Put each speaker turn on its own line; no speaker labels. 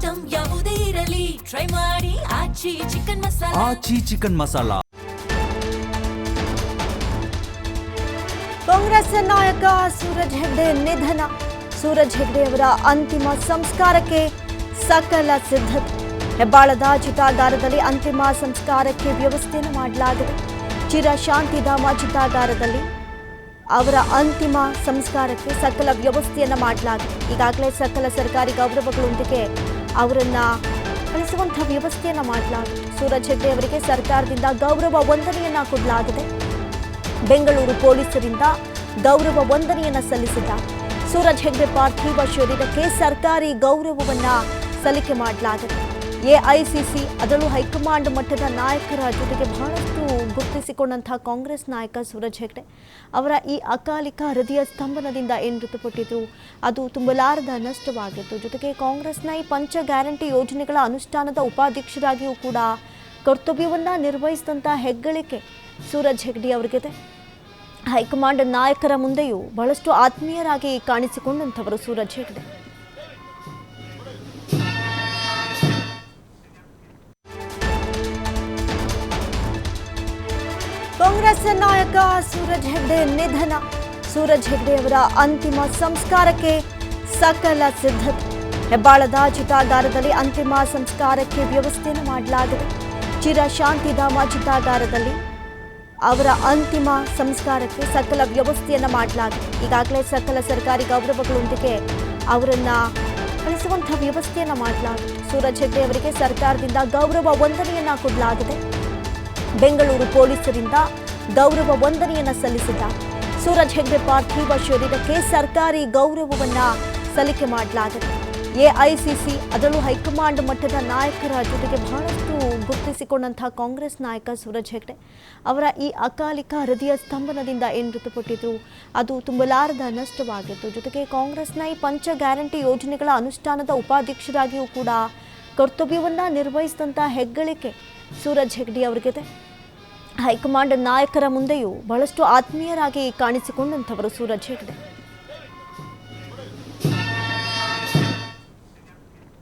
Item ಯಾವುದೇ ಇರಲಿ try ಮಾಡಿ ಆಚಿ ಚಿಕನ್ ಮಸಾಲಾ.
ಆಚಿ ಚಿಕನ್ ಮಸಾಲಾ.
ಕಾಂಗ್ರೆಸ್ ನಾಯಕ ಸೂರಜ್ ಹೆಗ್ಡೆ ನಿಧನ. ಸೂರಜ್ ಹೆಗ್ಡೆ ಅವರ ಅಂತಿಮ ಸಂಸ್ಕಾರಕ್ಕೆ ಸಕಲ ಸಿದ್ಧತೆ. ಹೆಬ್ಬಾಳದ ಚಿತಾಗಾರದಲ್ಲಿ ಅಂತಿಮ ಸಂಸ್ಕಾರಕ್ಕೆ ವ್ಯವಸ್ಥೆಯನ್ನು ಮಾಡಲಾಗಿದೆ. ಚಿರಶಾಂತಿಧಾಮ ಚಿತಾಗಾರದಲ್ಲಿ ಅವರ ಅಂತಿಮ ಸಂಸ್ಕಾರಕ್ಕೆ ಸಕಲ ವ್ಯವಸ್ಥೆಯನ್ನು ಮಾಡಲಾಗಿದೆ. ಈಗಾಗಲೇ ಸಕಲ ಸರ್ಕಾರಿ ಗೌರವಗಳೊಂದಿಗೆ ಅವರನ್ನ ಕಳಿಸುವಂತಹ ವ್ಯವಸ್ಥೆಯನ್ನು ಮಾಡಲಾಗಿದೆ. ಸೂರಜ್ ಹೆಗ್ಡೆ ಅವರಿಗೆ ಸರ್ಕಾರದಿಂದ ಗೌರವ ವಂದನೆಯನ್ನ ಕೊಡಲಾಗಿದೆ. ಬೆಂಗಳೂರು ಪೊಲೀಸರಿಂದ ಗೌರವ ವಂದನೆಯನ್ನ ಸಲ್ಲಿಸಿದ್ದಾರೆ. ಸೂರಜ್ ಹೆಗ್ಡೆ ಪಾರ್ಥಿವ ಶರೀರಕ್ಕೆ ಸರ್ಕಾರಿ ಗೌರವವನ್ನ ಸಲ್ಲಿಕೆ ಮಾಡಲಾಗಿದೆ. ಎಐಸಿಸಿ ಅದರಲ್ಲೂ ಹೈಕಮಾಂಡ್ ಮಟ್ಟದ ನಾಯಕರ ಜೊತೆಗೆ ಬಹಳಷ್ಟು ಗುರುತಿಸಿಕೊಂಡಂತಹ ಕಾಂಗ್ರೆಸ್ ನಾಯಕ ಸೂರಜ್ ಹೆಗ್ಡೆ ಅವರ ಈ ಅಕಾಲಿಕ ಹೃದಯ ಸ್ತಂಭನದಿಂದ ಏನು ಮೃತಪಟ್ಟಿದ್ರು ಅದು ತುಂಬಲಾರದ ನಷ್ಟವಾಗಿತ್ತು. ಜೊತೆಗೆ ಕಾಂಗ್ರೆಸ್ನ ಈ ಪಂಚ ಗ್ಯಾರಂಟಿ ಯೋಜನೆಗಳ ಅನುಷ್ಠಾನದ ಉಪಾಧ್ಯಕ್ಷರಾಗಿಯೂ ಕೂಡ ಕರ್ತವ್ಯವನ್ನ ನಿರ್ವಹಿಸಿದಂಥ ಹೆಗ್ಗಳಿಕೆ ಸೂರಜ್ ಹೆಗ್ಡೆ ಅವರಿಗಿದೆ. ಹೈಕಮಾಂಡ್ ನಾಯಕರ ಮುಂದೆಯೂ ಬಹಳಷ್ಟು ಆತ್ಮೀಯರಾಗಿ ಕಾಣಿಸಿಕೊಂಡಂಥವರು ಸೂರಜ್ ಹೆಗ್ಡೆ. ಕಾಂಗ್ರೆಸ್ ನಾಯಕ ಸೂರಜ್ ಹೆಗ್ಡೆ ನಿಧನ. ಸೂರಜ್ ಹೆಗ್ಡೆ ಅವರ ಅಂತಿಮ ಸಂಸ್ಕಾರಕ್ಕೆ ಸಕಲ ಸಿದ್ಧತೆ. ಹೆಬ್ಬಾಳದ ಚಿತಾಗಾರದಲ್ಲಿ ಅಂತಿಮ ಸಂಸ್ಕಾರಕ್ಕೆ ವ್ಯವಸ್ಥೆಯನ್ನು ಮಾಡಲಾಗಿದೆ. ಚಿರಶಾಂತಿಧಾಮ ಚಿತಾಗಾರದಲ್ಲಿ ಅವರ ಅಂತಿಮ ಸಂಸ್ಕಾರಕ್ಕೆ ಸಕಲ ವ್ಯವಸ್ಥೆಯನ್ನು ಮಾಡಲಾಗಿದೆ. ಈಗಾಗಲೇ ಸಕಲ ಸರ್ಕಾರಿ ಗೌರವಗಳೊಂದಿಗೆ ಅವರನ್ನ ಕಳಿಸುವಂತಹ ವ್ಯವಸ್ಥೆಯನ್ನು ಮಾಡಲಾಗಿದೆ. ಸೂರಜ್ ಹೆಗ್ಡೆ ಅವರಿಗೆ ಸರ್ಕಾರದಿಂದ ಗೌರವ ವಂದನೆಯನ್ನ ಕೊಡಲಾಗಿದೆ. ಬೆಂಗಳೂರು ಪೊಲೀಸರಿಂದ ಗೌರವ ವಂದನೆಯನ್ನ ಸಲ್ಲಿಸಿದ್ದಾರೆ. ಸೂರಜ್ ಹೆಗ್ಡೆ ಪಾರ್ಥಿವ ಶರೀರಕ್ಕೆ ಸರ್ಕಾರಿ ಗೌರವವನ್ನ ಸಲ್ಲಿಕೆ ಮಾಡಲಾಗಿದೆ. ಎಐಸಿಸಿ ಅದರಲ್ಲೂ ಹೈಕಮಾಂಡ್ ಮಟ್ಟದ ನಾಯಕರ ಜೊತೆಗೆ ಬಹಳಷ್ಟು ಗುರುತಿಸಿಕೊಂಡಂತಹ ಕಾಂಗ್ರೆಸ್ ನಾಯಕ ಸೂರಜ್ ಹೆಗ್ಡೆ ಅವರ ಈ ಅಕಾಲಿಕ ಹೃದಯ ಸ್ತಂಭನದಿಂದ ಏನು ಮೃತಪಟ್ಟಿದ್ರು ಅದು ತುಂಬಲಾರದ ನಷ್ಟವಾಗಿತ್ತು. ಜೊತೆಗೆ ಕಾಂಗ್ರೆಸ್ನ ಈ ಪಂಚ ಗ್ಯಾರಂಟಿ ಯೋಜನೆಗಳ ಅನುಷ್ಠಾನದ ಉಪಾಧ್ಯಕ್ಷರಾಗಿಯೂ ಕೂಡ ಕರ್ತವ್ಯವನ್ನ ನಿರ್ವಹಿಸಿದಂಥ ಹೆಗ್ಗಳಿಕೆ ಸೂರಜ್ ಹೆಗ್ಡೆ ಅವರಿಗಿದೆ. ಹೈಕಮಾಂಡ್ ನಾಯಕರ ಮುಂದೆಯೂ ಬಹಳಷ್ಟು ಆತ್ಮೀಯರಾಗಿ ಕಾಣಿಸಿಕೊಂಡಂಥವರು ಸೂರಜ್ ಹೆಗ್ಡೆ.